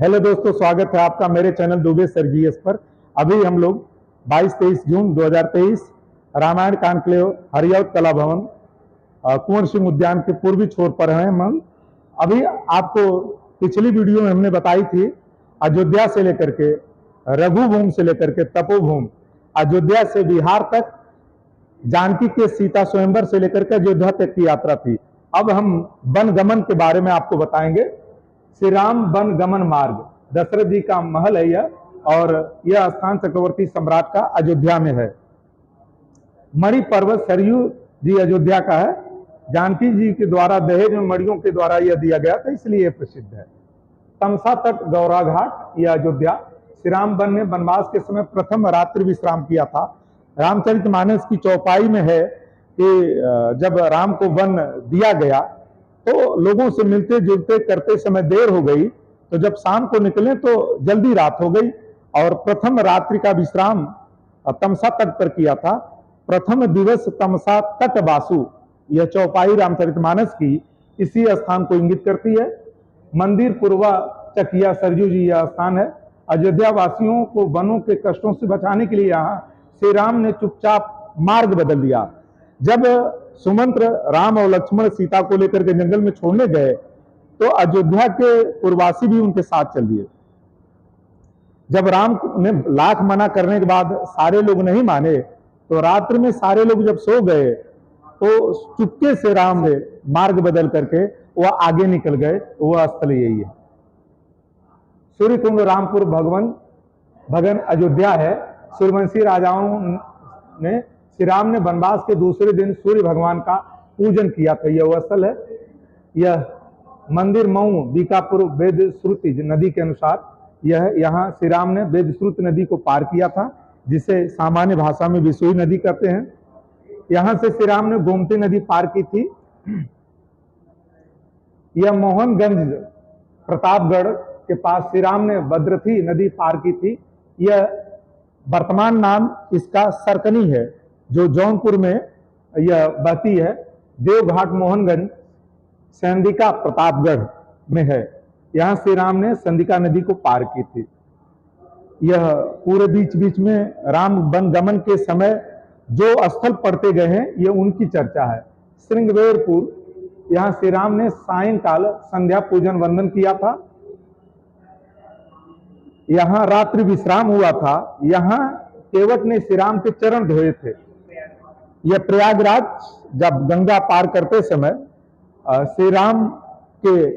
Hello दोस्तों, स्वागत है आपका मेरे चैनल दुबे सर जीएस पर। अभी हम लोग 22-23 जून 2023 रामायण कांक्लेव हरियावत कला भवन कुंवर सिंह उद्यान के पूर्वी छोर पर हैं हम। अभी आपको पिछली वीडियो में हमने बताई थी अयोध्या से लेकर के रघुभूमि से लेकर के तपोभूमि, अयोध्या से बिहार तक, जानकी के सीता स्वयंवर से लेकर के अयोध्या तक की यात्रा थी। अब हम वन गमन के बारे में आपको बताएंगे। श्री राम वन गमन मार्ग, दशरथ जी का महल है यह, और यह स्थान चक्रवर्ती सम्राट का अयोध्या में है। मणि पर्वत सरयू जी अयोध्या का है। जानकी जी के द्वारा दहेज में मणियों के द्वारा यह दिया गया था, इसलिए यह प्रसिद्ध है। तमसा तट गौरा घाट, यह अयोध्या। श्री राम वन ने वनवास के समय प्रथम रात्रि विश्राम किया था। रामचरितमानस की चौपाई में है कि जब राम को वन दिया गया तो लोगों से मिलते जुलते करते समय देर हो गई, तो जब शाम को निकले तो जल्दी रात हो गई और प्रथम रात्रि का विश्राम तमसा तट पर किया था। प्रथम दिवस तमसा तट वासु, यह चौपाई रामचरितमानस की इसी स्थान को इंगित करती है। मंदिर पूर्वा चकिया सरयू जी यह स्थान है। अयोध्या वासियों को वनों के कष्टों से बचाने के लिए यहाँ श्री राम ने चुपचाप मार्ग बदल दिया। जब सुमंत्र राम और लक्ष्मण सीता को लेकर के जंगल में छोड़ने गए तो अयोध्या के पूर्ववासी भी उनके साथ चल दिए। जब राम ने लाख मना करने के बाद सारे लोग नहीं माने तो रात्रि में सारे लोग जब सो गए तो चुपके से राम ने मार्ग बदल करके वह आगे निकल गए। वह स्थल यही है। सूर्यकुंड रामपुर भगन अयोध्या है। सूर्यवंशी राजाओं ने श्री राम ने वनवास के दूसरे दिन सूर्य भगवान का पूजन किया था, यह वह स्थल है। यह मंदिर मऊ बीकापुर वेद श्रुति नदी के अनुसार यह यहाँ श्री राम ने वेद श्रुति नदी को पार किया था, जिसे सामान्य भाषा में विसुई नदी कहते हैं। यहाँ से श्री राम ने गोमती नदी पार की थी। यह मोहनगंज प्रतापगढ़ के पास श्री राम ने भद्रथी नदी पार की थी। यह वर्तमान नाम इसका सरकनी है, जो जौनपुर में यह बहती है। देवघाट मोहनगंज संदिका प्रतापगढ़ में है। यहाँ श्री राम ने संदिका नदी को पार की थी। यह पूरे बीच बीच में राम वन गमन के समय जो स्थल पड़ते गए हैं, ये उनकी चर्चा है। श्रृंगवेरपुर, यहाँ श्री राम ने सायंकाल संध्या पूजन वंदन किया था। यहाँ रात्रि विश्राम हुआ था। यहाँ केवट ने श्री राम के चरण धोए थे। यह प्रयागराज जब गंगा पार करते समय श्री राम के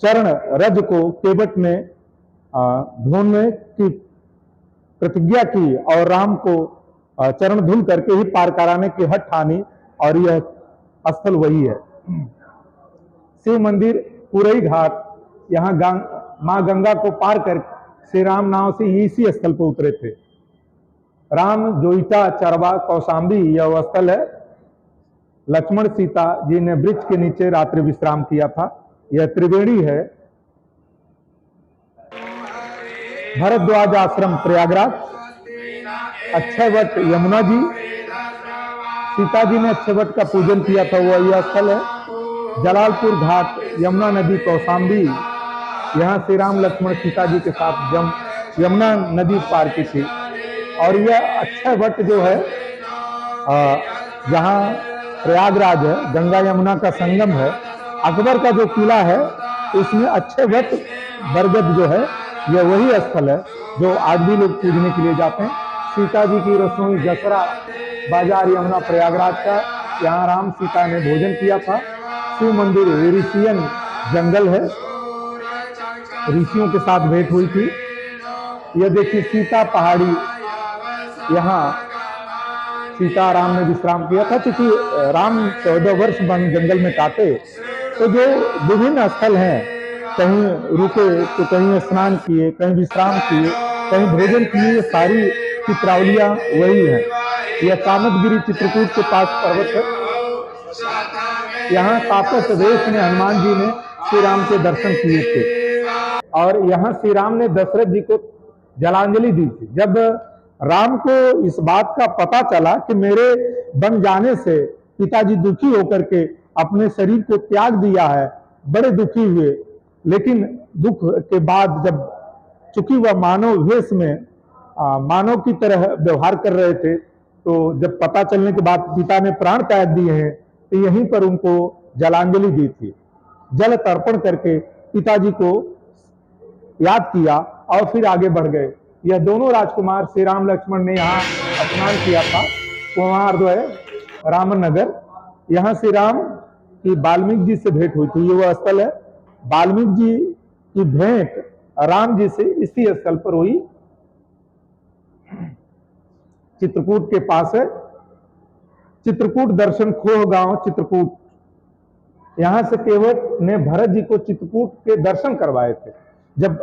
चरण रज को केवट ने धोने की प्रतिज्ञा की और राम को चरण धुल करके ही पार कराने की हठ ठानी, और यह स्थल वही है। शिव मंदिर पुरई घाट, यहाँ मां गंगा को पार कर श्री राम नाव से इसी स्थल पर उतरे थे। राम जोईटा चरवा कौशाम्बी, यह स्थल है। लक्ष्मण सीता जी ने वृक्ष के नीचे रात्रि विश्राम किया था। यह त्रिवेणी है। भरद्वाज आश्रम प्रयागराज। अक्षयवट यमुना जी, सीता जी ने अक्षयवट का पूजन किया था, वह यह स्थल है। जलालपुर घाट, यमुना नदी कौशाम्बी, यहाँ श्री राम लक्ष्मण सीता जी के साथ यमुना नदी पार की थी। और यह अक्षयवट जो है, जहाँ प्रयागराज है, गंगा यमुना का संगम है। अकबर का जो किला है उसमें अक्षयवट बरगद जो है, यह वही स्थल है जो आज भी लोग पूजने के लिए जाते हैं। सीता जी की रसोई जसरा बाजार, यमुना प्रयागराज का, यहाँ राम सीता ने भोजन किया था। शिव मंदिर ऋषियन जंगल है, ऋषियों के साथ भेंट हुई थी। यह देखिए सीता पहाड़ी, यहाँ सीता राम ने विश्राम किया था। क्योंकि राम 14 वर्ष वन जंगल में काटे, तो जो विभिन्न स्थल हैं, कहीं रुके तो कहीं स्नान किए, कहीं विश्राम किए, कहीं भोजन किए, सारी चित्रावलियां वही है। यह कामतगिरी चित्रकूट के पास पर्वत है। यहाँ तापस वेश में हनुमान जी ने श्री राम के दर्शन किए थे। और यहाँ श्री राम ने दशरथ जी को जलांजलि दी थी। जब राम को इस बात का पता चला कि मेरे बन जाने से पिताजी दुखी होकर के अपने शरीर को त्याग दिया है, बड़े दुखी हुए। लेकिन दुख के बाद जब चूंकि वह मानव वेश में मानव की तरह व्यवहार कर रहे थे, तो जब पता चलने के बाद पिता ने प्राण त्याग दिए हैं, तो यहीं पर उनको जलांजलि दी थी। जल तर्पण करके पिताजी को याद किया और फिर आगे बढ़ गए। यह दोनों राजकुमार श्री राम लक्ष्मण ने यहाँ स्नान किया था, कुमारद्वय रामनगर। यहाँ श्री राम की वाल्मीकि जी से भेंट हुई थी। ये वह स्थल है, वाल्मीकि जी की भेंट राम जी से इसी स्थल पर हुई, चित्रकूट के पास है। चित्रकूट दर्शन खोह गांव चित्रकूट, यहां से केवट ने भरत जी को चित्रकूट के दर्शन करवाए थे। जब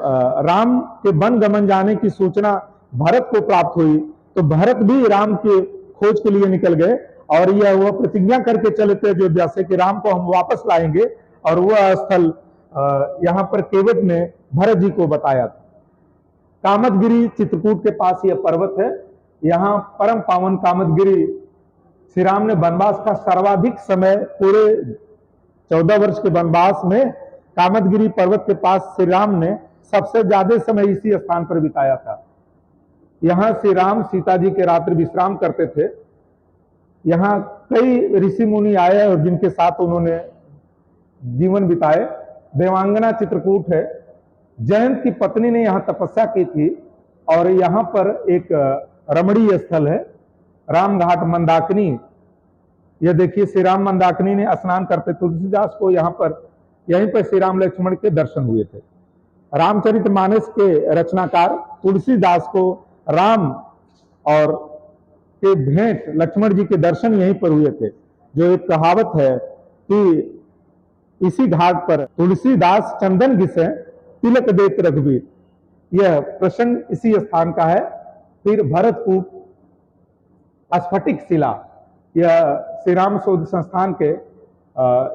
राम के वन गमन जाने की सूचना भरत को प्राप्त हुई, तो भरत भी राम के खोज के लिए निकल गए और यह वह प्रतिज्ञा करके चले थे अयोध्या से कि राम को हम वापस लाएंगे, और वह स्थल यहाँ पर केवट ने भरत जी को बताया था। कामदगिरी चित्रकूट के पास यह पर्वत है। यहाँ परम पावन कामदगिरी, श्री राम ने वनवास का सर्वाधिक समय, पूरे 14 वर्ष के वनवास में कामदगिरी पर्वत के पास श्री राम ने सबसे ज्यादा समय इसी स्थान पर बिताया था। यहाँ श्री राम सीता जी के रात्रि विश्राम करते थे। यहाँ कई ऋषि मुनि आए और जिनके साथ उन्होंने जीवन बिताए। देवांगना चित्रकूट है। जयंत की पत्नी ने यहाँ तपस्या की थी, और यहाँ पर एक रमणीय स्थल है, राम घाट मंदाकिनी। यह देखिए, श्री राम मंदाकिनी ने स्नान करते तुलसीदास को यहाँ पर, यहीं पर श्री राम लक्ष्मण के दर्शन हुए थे। रामचरितमानस के रचनाकार तुलसीदास को राम और के भेंट लक्ष्मण जी के दर्शन यहीं पर हुए थे। जो एक कहावत है कि इसी घाट पर तुलसीदास चंदन घिसे तिलक देत रघुवीर, यह प्रसंग इसी स्थान का है। फिर भरतकूट, स्फटिक शिला, यह श्री राम शोध संस्थान के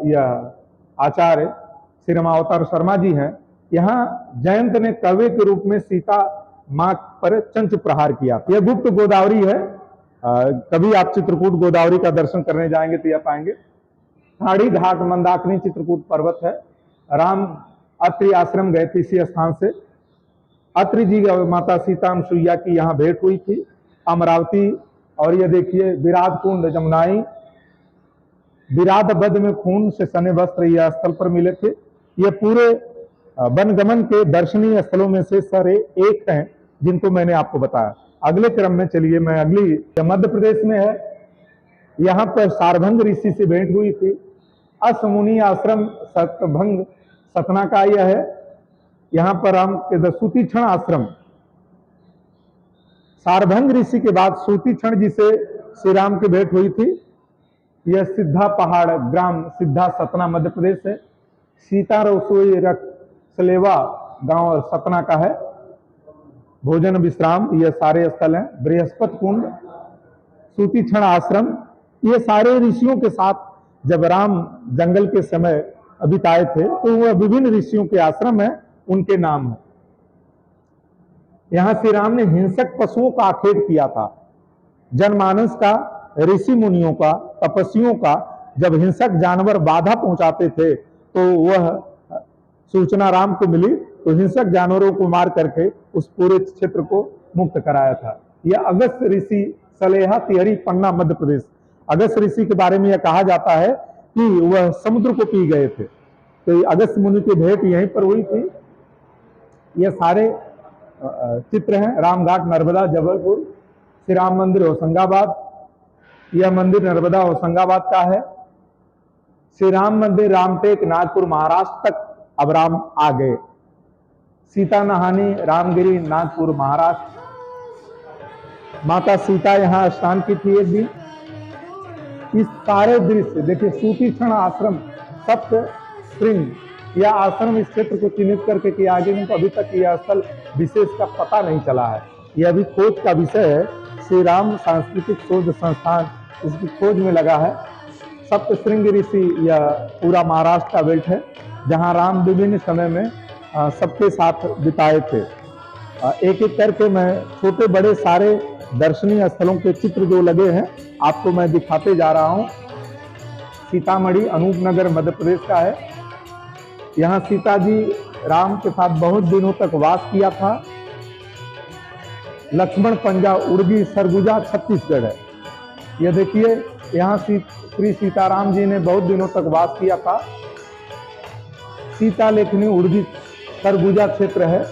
यह आचार्य श्री रामावतार शर्मा जी हैं। यहाँ जयंत ने कवि के रूप में सीता माँ पर चंच प्रहार किया। यह गुप्त गोदावरी है। कभी आप चित्रकूट गोदावरी का दर्शन करने जाएंगे तो यह पाएंगे। खाड़ी घाट मंदाकिनी चित्रकूट पर्वत है। राम अत्रि आश्रम गए थे इसी स्थान से। अत्रि जी माता सीता अनुसुईया की यहाँ भेंट हुई थी, अमरावती। और ये देखिए विराट कुंड जमुनाई, विराट बद में खून से सने वस्त्र यह स्थल पर मिले थे। ये पूरे वनगमन के दर्शनीय स्थलों में से सर एक हैं जिनको मैंने आपको बताया। अगले क्रम में चलिए, मैं अगली मध्य प्रदेश में है। यहाँ पर सारभंग ऋषि से भेंट हुई थी। असमुनि आश्रम सतभंग सतना का यह है। यहाँ पर राम के सूतीक्षण आश्रम, सारभंग ऋषि के बाद सूतीक्षण जी से श्री राम की भेंट हुई थी। यह सिद्धा पहाड़ ग्राम सिद्धा सतना मध्य प्रदेश है। सीता रसोई रख सलेवा गांव सतना का है। भोजन विश्राम, यह सारे स्थल हैं। बृहस्पति कुंड, सूतीक्षण आश्रम, ये सारे ऋषियों के साथ जब राम जंगल के समय बिताए थे, तो वह विभिन्न ऋषियों के आश्रम है, उनके नाम है। यहाँ श्री राम ने हिंसक पशुओं का आखेट किया था। जनमानस का, ऋषि मुनियों का, तपस्वियों का जब हिंसक जानवर बाधा पहुंचाते थे, तो वह सूचना राम को मिली, तो हिंसक जानवरों को मार करके उस पूरे क्षेत्र को मुक्त कराया था। यह अगस्त ऋषि सलेहा तिहरी पन्ना मध्य प्रदेश। अगस्त ऋषि के बारे में यह कहा जाता है कि वह समुद्र को पी गए थे। तो अगस्त मुनि की भेंट यहीं पर हुई थी। यह सारे चित्र हैं। रामघाट नर्मदा जबलपुर, श्री राम मंदिर होशंगाबाद, यह मंदिर नर्मदा होशंगाबाद का है। श्री राम मंदिर रामटेक नागपुर महाराष्ट्र तक अब राम आ गए। सीता नहानी रामगिरी नागपुर महाराष्ट्र। माता सीता यहाँ स्नान की थी एक दिन। इस सारे दृश्य देखिए, सूतीक्षण आश्रम सप्त श्रृंग, यह आश्रम इस क्षेत्र को चिन्हित करके किया गया, किंतु अभी तक यह स्थल विशेष का पता नहीं चला है। यह अभी खोज का विषय है। श्री राम सांस्कृतिक शोध संस्थान इसकी खोज में लगा है। सप्त श्रृंग ऋषि यह पूरा महाराष्ट्र का बेल्ट है, जहाँ राम विभिन्न समय में सबके साथ बिताए थे। एक एक करके मैं छोटे बड़े सारे दर्शनीय स्थलों के चित्र जो लगे हैं आपको मैं दिखाते जा रहा हूँ। सीतामढ़ी अनूपनगर मध्य प्रदेश का है। यहाँ सीता जी राम के साथ बहुत दिनों तक वास किया था। लक्ष्मण पंजा उड़गी सरगुजा छत्तीसगढ़ है। ये देखिए, यहाँ श्री सीताराम जी ने बहुत दिनों तक वास किया था। सीता लेखनी उड़गी सरगुजा क्षेत्र है।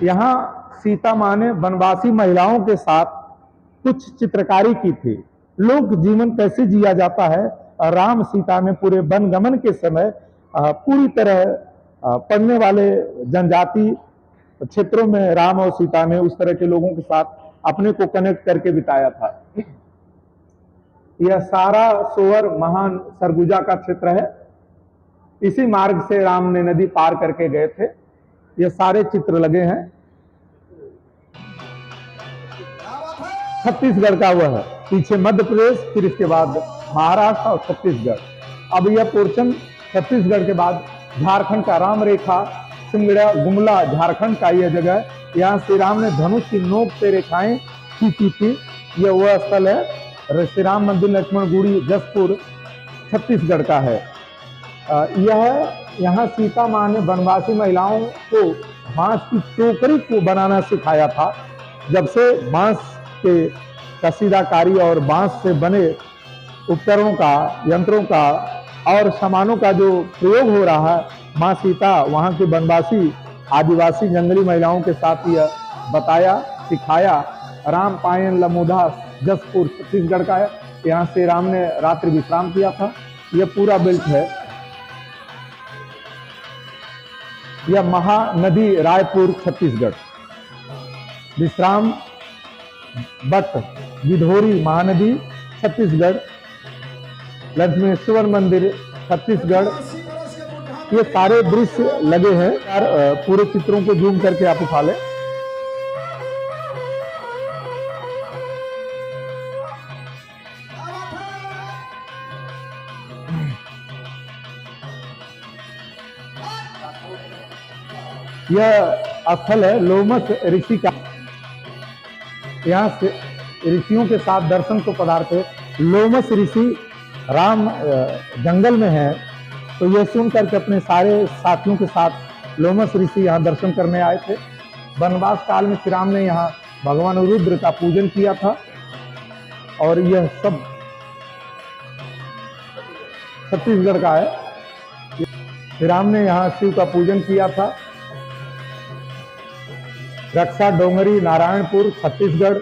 यहाँ सीता माँ ने वनवासी महिलाओं के साथ कुछ चित्रकारी की थी। लोक जीवन कैसे जिया जाता है, राम सीता ने पूरे वनगमन के समय पूरी तरह पढ़ने वाले जनजाति क्षेत्रों में राम और सीता ने उस तरह के लोगों के साथ अपने को कनेक्ट करके बिताया था। यह सारा सोवर महान सरगुजा का क्षेत्र है। इसी मार्ग से राम ने नदी पार करके गए थे। ये सारे चित्र लगे हैं। छत्तीसगढ़ का वह है, पीछे मध्य प्रदेश, फिर इसके बाद महाराष्ट्र और छत्तीसगढ़। अब यह पोर्शन छत्तीसगढ़ के बाद झारखंड का राम रेखा सिंगड़ा गुमला झारखंड का यह जगह। यहाँ श्री राम ने धनुष की नोक से रेखाएं खींची थी। यह वह स्थल है। श्री राम मंदिर लक्ष्मणगुड़ी जसपुर छत्तीसगढ़ का है। यहाँ सीता माँ ने वनवासी महिलाओं को बांस की टोकरी को बनाना सिखाया था। जब से बांस के कसीदाकारी और बांस से बने उपकरणों का, यंत्रों का और सामानों का जो प्रयोग हो रहा है, माँ सीता वहाँ के वनवासी आदिवासी जंगली महिलाओं के साथ यह बताया, सिखाया। राम पायन लमोदा जसपुर छत्तीसगढ़ का है। यहाँ से राम ने रात्रि विश्राम किया था। यह पूरा बेल्ट है। यह महानदी रायपुर छत्तीसगढ़। विश्राम बट विधोरी महानदी छत्तीसगढ़। लक्ष्मेश्वर मंदिर छत्तीसगढ़। ये सारे दृश्य लगे हैं। पूरे चित्रों को जूम करके आप उठा लें। यह स्थल है लोमस ऋषि का। यहाँ से ऋषियों के साथ दर्शन को पधारते। लोमस ऋषि राम जंगल में है, तो यह सुनकर के अपने सारे साथियों के साथ लोमस ऋषि यहाँ दर्शन करने आए थे। वनवास काल में श्री राम ने यहाँ भगवान रुद्र का पूजन किया था। और यह सब छत्तीसगढ़ का है। श्री राम ने यहाँ शिव का पूजन किया था। रक्षा डोंगरी नारायणपुर छत्तीसगढ़।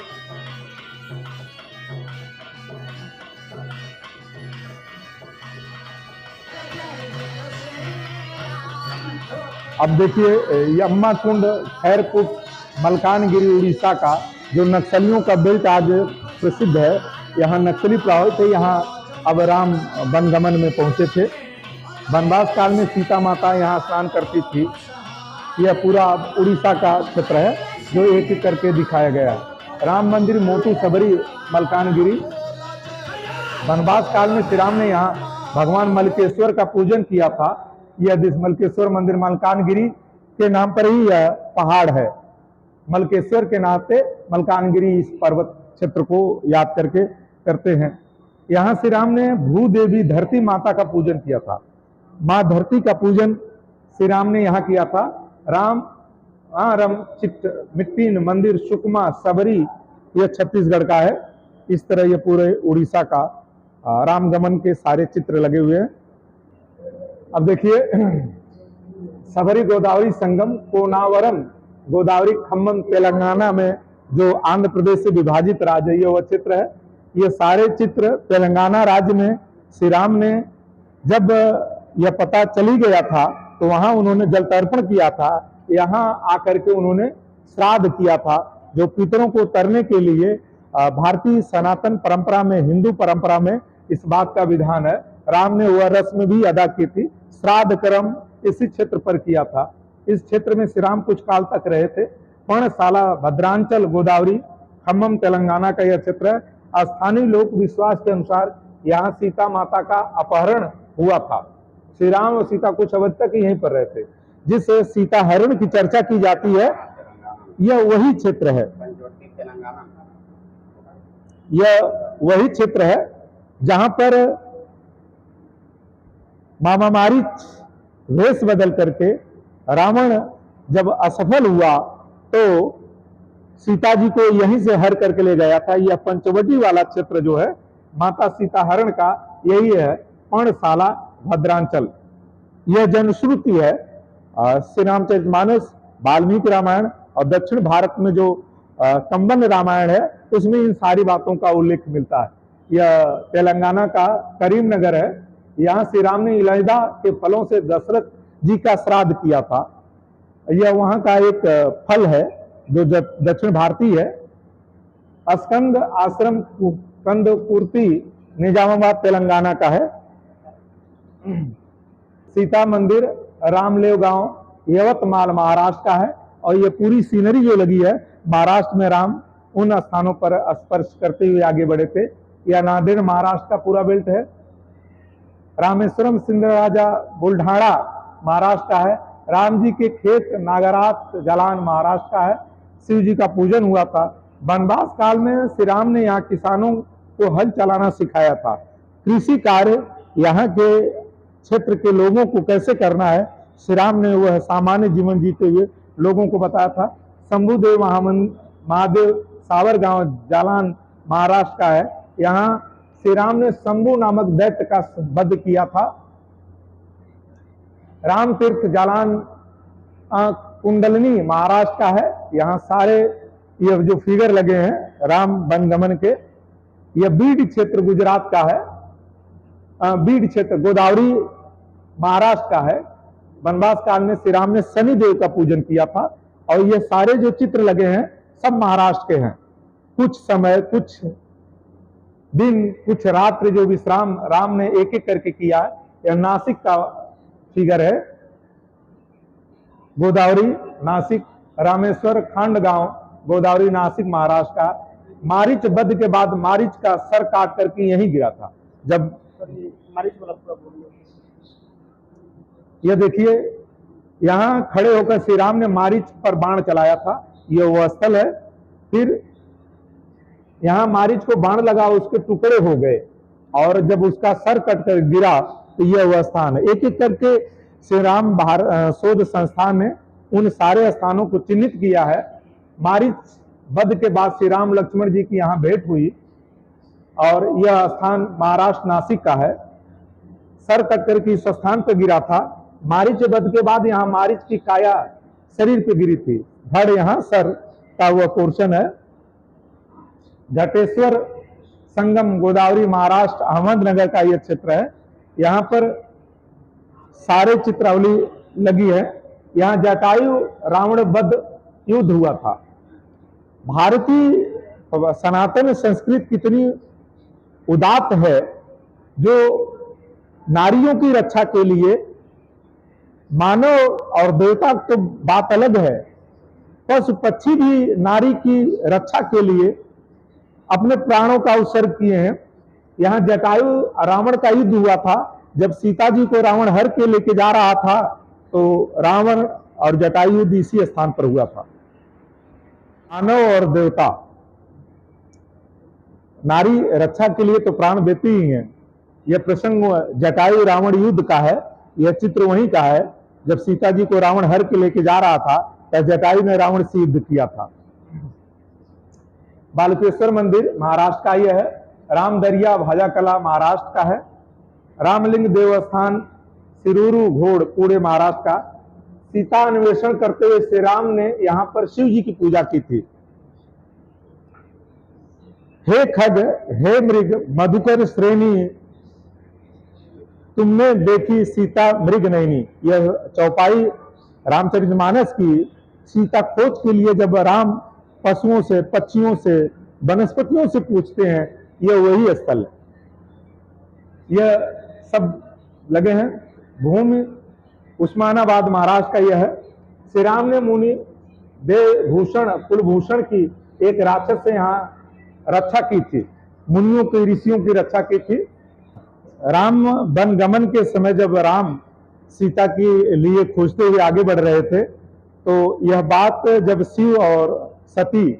अब देखिए, यम्मा कुंड खैरपुट मलकानगिरी उड़ीसा का जो नक्सलियों का बेल्ट आज प्रसिद्ध है। यहाँ नक्सली प्रभावित है। यहाँ अब राम वनगमन में पहुंचे थे। वनवास काल में सीता माता यहाँ स्नान करती थी। यह पूरा उड़ीसा का क्षेत्र है जो एक एक करके दिखाया गया है। राम मंदिर मोटू सबरी मलकानगिरी। वनवास काल में श्री राम ने यहाँ भगवान मलकेश्वर का पूजन किया था। यह मलकेश्वर मंदिर मलकानगिरी के नाम पर ही यह पहाड़ है। मलकेश्वर के नाते मलकानगिरी इस पर्वत क्षेत्र को याद करके करते हैं। यहाँ श्री राम ने भूदेवी धरती माता का पूजन किया था। माँ धरती का पूजन श्री राम ने यहाँ किया था। राम रम चिट्ट मिट्टीन मंदिर सुकमा सबरी, यह छत्तीसगढ़ का है। इस तरह ये पूरे उड़ीसा का रामगमन के सारे चित्र लगे हुए हैं। अब देखिए, सबरी गोदावरी संगम कोनावरम गोदावरी खम्मम तेलंगाना में जो आंध्र प्रदेश से विभाजित राज्य है, ये वह चित्र है। ये सारे चित्र तेलंगाना राज्य में श्री राम ने जब यह पता चली गया था तो वहां उन्होंने जल तर्पण किया था। यहाँ आकर के उन्होंने श्राद्ध किया था, जो पितरों को तरने के लिए भारतीय सनातन परंपरा में, हिंदू परंपरा में इस बात का विधान है। राम ने वह रस्म भी अदा की थी। श्राद्ध कर्म इसी क्षेत्र पर किया था। इस क्षेत्र में श्री राम कुछ काल तक रहे थे। पर्णशाला भद्रांचल गोदावरी खम्मम तेलंगाना का यह क्षेत्र है। स्थानीय लोक विश्वास के अनुसार यहाँ सीता माता का अपहरण हुआ था। श्री राम और सीता कुछ अवधि तक यहीं पर रहे थे। जिस सीता हरण की चर्चा की जाती है, यह वही क्षेत्र है। यह वही क्षेत्र है जहां पर मामा मारीच वेश बदल करके रावण जब असफल हुआ तो सीता जी को यहीं से हर करके ले गया था। यह पंचवटी वाला क्षेत्र जो है माता सीता हरण का यही है, पर्णशाला भद्रांचल। यह जनश्रुति है। श्री रामचरितमानस, वाल्मीकि रामायण और दक्षिण भारत में जो कंबन रामायण है उसमें इन सारी बातों का उल्लेख मिलता है। यह तेलंगाना का करीमनगर है। यहाँ श्री राम ने इलाइदा के फलों से दशरथ जी का श्राद्ध किया था। यह वहां का एक फल है जो दक्षिण भारतीय है। स्कंद आश्रम कंद पूर्ति निजामाबाद तेलंगाना का है। सीता मंदिर रामलेव गांव यवतमाल महाराष्ट्र का है। और ये पूरी सीनरी जो लगी है महाराष्ट्र में राम उन स्थानों पर स्पर्श करते हुए आगे बढ़े थे। यह नांदेड़ महाराष्ट्र का पूरा बेल्ट है। रामेश्वरम सिंधराजा बुल्ढाणा महाराष्ट्र का है। राम जी के खेत नागरात जालान महाराष्ट्र का है। शिव जी का पूजन हुआ था। वनवास काल में श्री राम ने यहाँ किसानों को हल चलाना सिखाया था। कृषि कार्य यहाँ के क्षेत्र के लोगों को कैसे करना है श्री राम ने वह सामान्य जीवन जीते हुए लोगों को बताया था। शंभुदेव महादेव सावर गांव जालान महाराष्ट्र का है। यहाँ श्री राम ने शंभु नामक दैत्य का वध किया था। राम तीर्थ जालान कुंडलनी महाराष्ट्र का है। यहाँ सारे ये जो फिगर लगे हैं राम वनगमन के, यह बीड क्षेत्र गुजरात का है। बीड क्षेत्र गोदावरी महाराष्ट्र का है। वनवास काल में श्री राम ने शनिदेव का पूजन किया था। और ये सारे जो चित्र लगे हैं सब महाराष्ट्र के हैं। कुछ समय, कुछ दिन, कुछ रात्रि जो विश्राम राम ने एक एक करके किया है। यह नासिक का फिगर है। गोदावरी नासिक, रामेश्वर खांडगांव गोदावरी नासिक महाराष्ट्र का। मारीच वध के बाद मारीच का सर काट करके यहीं गिरा था। जब यह देखिए यहां खड़े होकर श्री राम ने मारीच पर बाण चलाया था। यह वह स्थल है। फिर यहां मारीच को बाण लगा, उसके टुकड़े हो गए और जब उसका सर कटकर गिरा तो यह वह स्थान है। एक एक करके श्री राम शोध संस्थान ने उन सारे स्थानों को चिन्हित किया है। मारीच वध के बाद श्री राम लक्ष्मण जी की यहाँ भेंट हुई और यह स्थान महाराष्ट्र नासिक का है। सर कटकर के इस स्थान पर गिरा था। मारीच वध के बाद यहाँ मारीच की काया शरीर पे गिरी थी। धड़ यहाँ सर का वह पोर्शन है। घटेश्वर संगम गोदावरी महाराष्ट्र अहमदनगर का यह क्षेत्र है। यहाँ पर सारे चित्रावली लगी है। यहाँ जटायु रावण वध युद्ध हुआ था। भारतीय सनातन संस्कृति कितनी उदात्त है जो नारियों की रक्षा के लिए, मानव और देवता तो बात अलग है, पशु पक्षी भी नारी की रक्षा के लिए अपने प्राणों का उत्सर्ग किए हैं। यहाँ जटायु रावण का युद्ध हुआ था। जब सीता जी को रावण हर के लेके जा रहा था तो रावण और जटायु युद्ध इसी स्थान पर हुआ था। मानव और देवता नारी रक्षा के लिए तो प्राण देते ही हैं। यह प्रसंग जटायु रावण युद्ध का है। यह चित्र वहीं का है जब सीता जी को रावण हर के लेके जा रहा था तब जटायु ने रावण से युद्ध किया था। बालकेश्वर मंदिर महाराष्ट्र का यह है। रामदरिया भाजाकला महाराष्ट्र का है। रामलिंग देवस्थान सिरूरू घोड़ पुणे महाराष्ट्र का। सीता अन्वेषण करते हुए श्री राम ने यहाँ पर शिव जी की पूजा की थी। हे खग, हे मृग मधुकर श्रेणी, तुमने देखी सीता मृग नैनी। यह चौपाई रामचरितमानस की सीता खोज के लिए जब राम पशुओं से, पक्षियों से, वनस्पतियों से पूछते हैं, यह वही स्थल है। यह सब लगे हैं। भूमि उस्मानाबाद महाराष्ट्र का यह है। श्री राम ने मुनि देवभूषण कुलभूषण की एक राक्षस से यहाँ रक्षा की थी। मुनियों की, ऋषियों की रक्षा की थी। राम वनगमन के समय जब राम सीता के लिए खोजते हुए आगे बढ़ रहे थे तो यह बात जब शिव और सती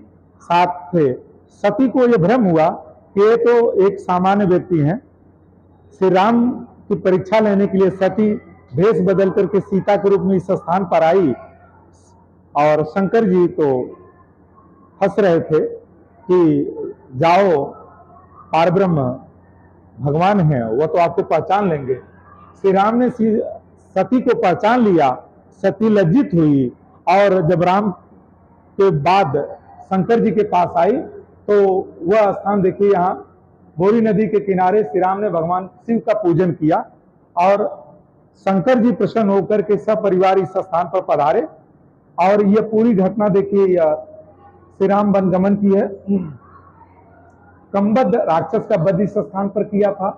साथ थे, सती को यह भ्रम हुआ कि ये तो एक सामान्य व्यक्ति हैं। श्री राम की परीक्षा लेने के लिए सती भेष बदल करके सीता के रूप में इस स्थान पर आई और शंकर जी तो हंस रहे थे कि जाओ, पारब्रह्म भगवान हैं, वो तो आपको पहचान लेंगे। श्री राम ने सती को पहचान लिया, सती लज्जित हुई और जब राम के बाद शंकर जी के पास आई तो वह स्थान देखिए, यहाँ बोरी नदी के किनारे श्री राम ने भगवान शिव का पूजन किया और शंकर जी प्रसन्न होकर के सब परिवार इस स्थान पर पधारे। और यह पूरी घटना देखिए, यह श्री राम वनगमन की है। कंबद राक्षस का वध इस स्थान पर किया था।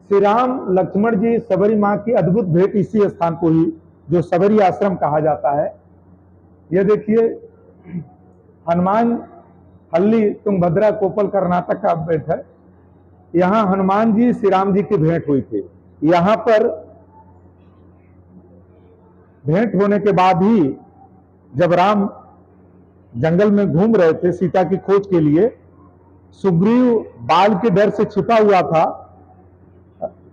श्री राम लक्ष्मण जी सबरी मां की अद्भुत भेंट इसी स्थान को ही, जो सबरी आश्रम कहा जाता है। यह देखिए हनुमान हल्ली तुंगभद्रा कोपल कर्नाटक का भेंट है। यहाँ हनुमान जी श्री राम जी की भेंट हुई थी। यहाँ पर भेंट होने के बाद ही जब राम जंगल में घूम रहे थे सीता की खोज के लिए, सुग्रीव बाल के डर से छिपा हुआ था।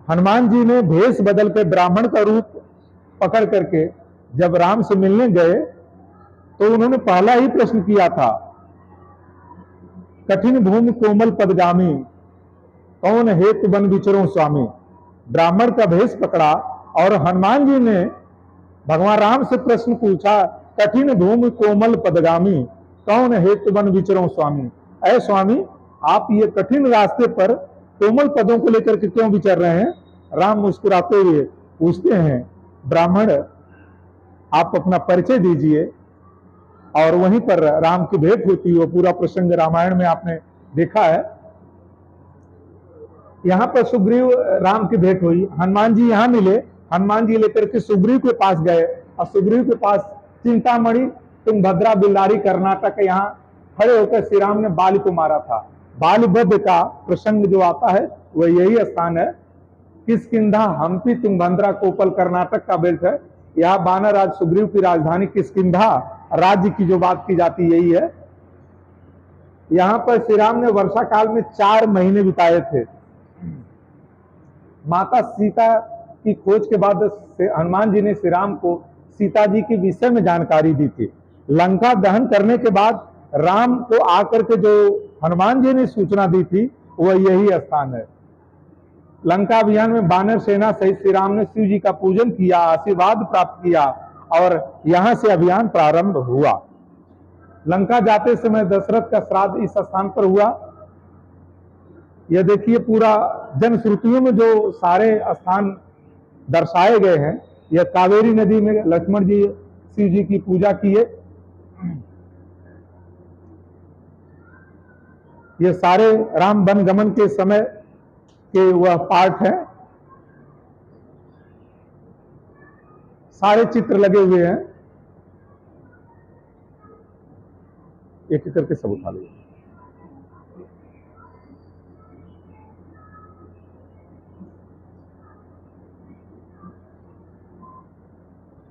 हनुमान जी ने भेष बदल कर ब्राह्मण का रूप पकड़ करके जब राम से मिलने गए तो उन्होंने पहला ही प्रश्न किया था, कठिन भूमि कोमल पदगामी, कौन हेतु बन विचरो स्वामी। ब्राह्मण का भेष पकड़ा और हनुमान जी ने भगवान राम से प्रश्न पूछा, कठिन भूमि कोमल पदगामी, कौन हेतु बन विचरो स्वामी। ऐ स्वामी, आप ये कठिन रास्ते पर कोमल पदों को लेकर के क्यों विचर रहे हैं। राम मुस्कुराते हुए पूछते हैं, ब्राह्मण आप अपना परिचय दीजिए। और वहीं पर राम की भेंट होती है। वो पूरा प्रसंग रामायण में आपने देखा है। यहाँ पर सुग्रीव राम की भेंट हुई, हनुमान जी यहाँ मिले। हनुमान जी लेकर के सुग्रीव के पास गए और सुग्रीव के पास चिंतामणि तुंगभद्रा बिल्लारी कर्नाटक, यहाँ खड़े होकर श्री राम ने बाली को मारा था। बाल वध का प्रसंग जो आता है वह यही स्थान है। किष्किंधा हम्पी तुंगभद्रा कोपल कर्नाटक का बेल्ट है। यहाँ बानर राज सुग्रीव की राजधानी किष्किंधा राज्य की जो बात की जाती यही है। यहाँ पर श्री राम ने वर्षा काल में 4 महीने बिताए थे। माता सीता की खोज के बाद हनुमान जी ने श्री राम को सीता जी के विषय में जानकारी दी थी। लंका दहन करने के बाद राम को आकर के जो हनुमान जी ने सूचना दी थी वह यही स्थान है। लंका अभियान में बानर सेना सहित श्री राम ने शिव जी का पूजन किया, आशीर्वाद प्राप्त किया और यहां से अभियान प्रारंभ हुआ। लंका जाते समय दशरथ का श्राद्ध इस स्थान पर हुआ। यह देखिए पूरा जनश्रुतियों में जो सारे स्थान दर्शाए गए हैं। यह कावेरी नदी में लक्ष्मण जी शिव जी की पूजा किए। ये सारे राम वनगमन के समय के वह पार्ट हैं। सारे चित्र लगे हुए हैं। एक एक करके सब उठा लीजिए।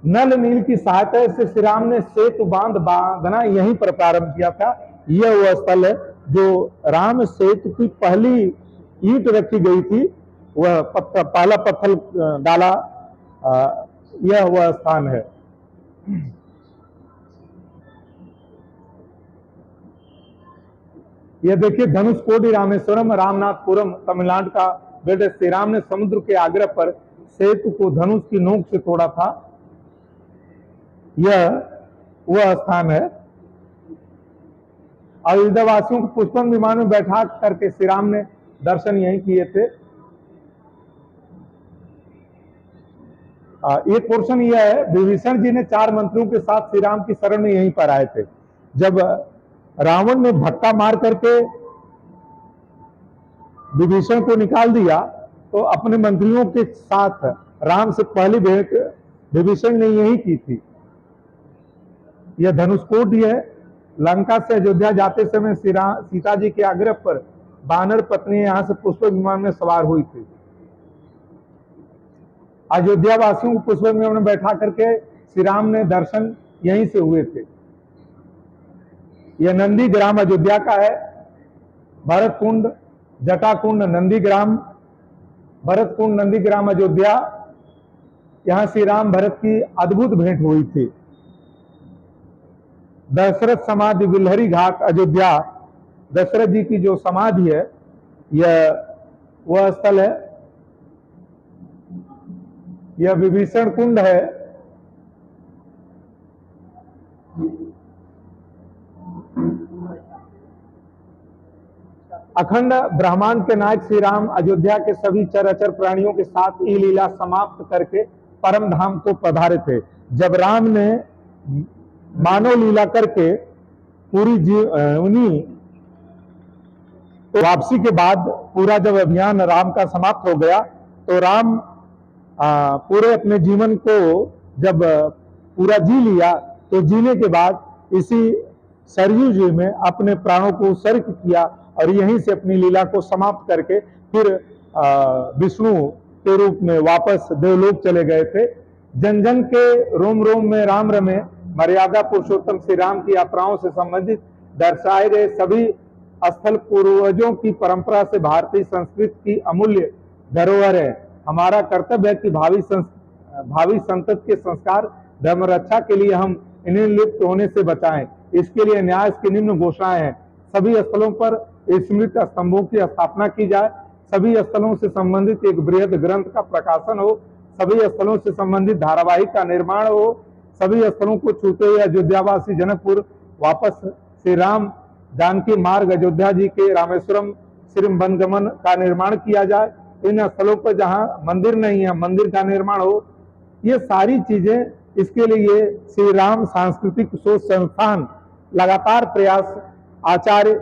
नल नील की सहायता से श्री राम ने सेतु बांधना यहीं पर प्रारंभ किया था। यह वह स्थल है जो राम सेतु की पहली ईंट रखी गई थी, वह पहला पत्थर डाला, यह वह स्थान है। यह देखिए धनुषकोडी रामेश्वरम रामनाथपुरम तमिलनाडु का बेटे श्री राम ने समुद्र के आग्रह पर सेतु को धनुष की नोक से तोड़ा था। यह वह स्थान है। अयोध्यावासियों को पुष्पन विमान में बैठा करके श्री राम ने दर्शन यहीं किए थे। एक पोर्शन यह है, विभीषण जी ने 4 मंत्रियों के साथ श्री राम की शरण में यहीं पर आए थे। जब रावण ने धक्का मार करके विभीषण को निकाल दिया तो अपने मंत्रियों के साथ राम से पहली भेंट विभीषण ने यही की थी। यह धनुषकोडी है। लंका से अयोध्या जाते समय सीता जी के आग्रह पर बानर पत्नी यहां से पुष्प विमान में सवार हुई थी। अयोध्या वासियों को पुष्प विमान में बैठा करके श्री राम ने दर्शन यहीं से हुए थे। यह नंदीग्राम अयोध्या का है। भरत कुंड, जटा कुंड, नंदीग्राम भरतकुंड नंदीग्राम अयोध्या, यहाँ श्री राम भरत की अद्भुत भेंट हुई थी। दशरथ समाधि बिलहरी घाट अयोध्या, दशरथ जी की जो समाधि है, यह वह स्थल है। यह विभीषण कुंड है। अखंड ब्रह्मांड के नायक श्री राम अयोध्या के सभी चराचर प्राणियों के साथ ये लीला समाप्त करके परम धाम को पधारे थे। जब राम ने मानव लीला करके पूरी उन्हीं तो वापसी के बाद पूरा जब अभियान राम का समाप्त हो गया, तो राम पूरे अपने जीवन को जब पूरा जी लिया, तो जीने के बाद इसी सरयू जी में अपने प्राणों को उत्सर्ग किया और यहीं से अपनी लीला को समाप्त करके फिर विष्णु के रूप में वापस देवलोक चले गए थे। जन जन के रोम रोम में राम रमे, मर्यादा पुरुषोत्तम श्री राम की यात्राओं से संबंधित दर्शाए गए सभी स्थल पूर्वजों की परंपरा से भारतीय संस्कृति की अमूल्य धरोहर है। हमारा कर्तव्य है कि भावी संतति के संस्कार धर्म रक्षा के लिए हम इन्हें लुप्त होने से बचाएं। इसके लिए न्यास की निम्न घोषणाएं हैं। सभी स्थलों पर स्मृत स्तंभों की स्थापना की जाए, सभी स्थलों से संबंधित एक बृहद ग्रंथ का प्रकाशन हो, सभी स्थलों से संबंधित धारावाहिक का निर्माण हो, सभी स्थलों को छूते हुए अयोध्यावासी जनकपुर वापस श्री राम जानकी मार्ग अयोध्या जी के रामेश्वरम श्री वनगमन का निर्माण किया जाए। इन स्थलों पर जहां मंदिर नहीं है, मंदिर का निर्माण हो। ये सारी चीजें, इसके लिए श्री राम सांस्कृतिक शोध संस्थान लगातार प्रयास आचार्य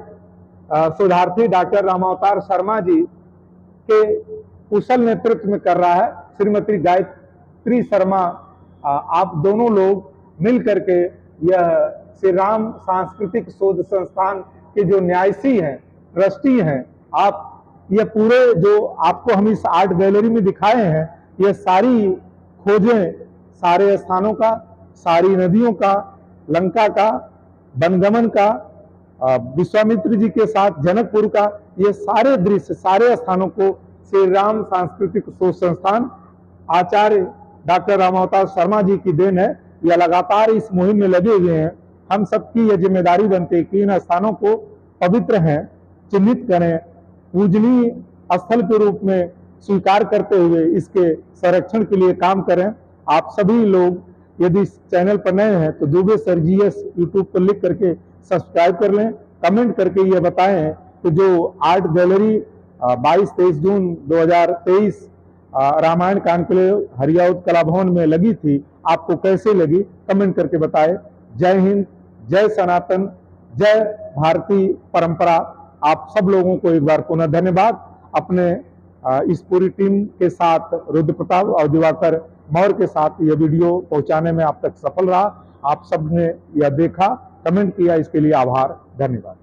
शोधार्थी डॉक्टर रामावतार शर्मा जी के कुशल नेतृत्व में कर रहा है। श्रीमती गायत्री शर्मा, आप दोनों लोग मिल करके यह श्री राम सांस्कृतिक शोध संस्थान के जो न्यासी हैं, ट्रस्टी हैं, आप ये पूरे जो आपको हम इस आर्ट गैलरी में दिखाए हैं, ये सारी खोजें सारे स्थानों का, सारी नदियों का, लंका का, वनगमन का, विश्वामित्र जी के साथ जनकपुर का, ये सारे दृश्य, सारे स्थानों को श्री राम सांस्कृतिक शोध संस्थान आचार्य डॉक्टर रामावतार शर्मा जी की देन है। यह लगातार इस मुहिम में लगे हुए हैं। हम सबकी यह जिम्मेदारी बनती है कि इन स्थानों को पवित्र हैं चिन्हित करें, पूजनीय स्थल के रूप में स्वीकार करते हुए इसके संरक्षण के लिए काम करें। आप सभी लोग यदि इस चैनल पर नए हैं तो दुबे सर जीएस यूट्यूब पर लिख करके सब्सक्राइब कर लें, कमेंट करके ये बताएं कि जो आर्ट गैलरी 22-23 जून 2023 रामायण कॉन्क्लेव हरियाउत कला भवन में लगी थी, आपको कैसे लगी, कमेंट करके बताएं। जय हिंद, जय सनातन, जय भारतीय परंपरा। आप सब लोगों को एक बार पुनः धन्यवाद। अपने इस पूरी टीम के साथ रुद्र प्रताप और दिवाकर मौर्य के साथ यह वीडियो पहुंचाने में आप तक सफल रहा। आप सब ने यह देखा, कमेंट किया, इसके लिए आभार, धन्यवाद।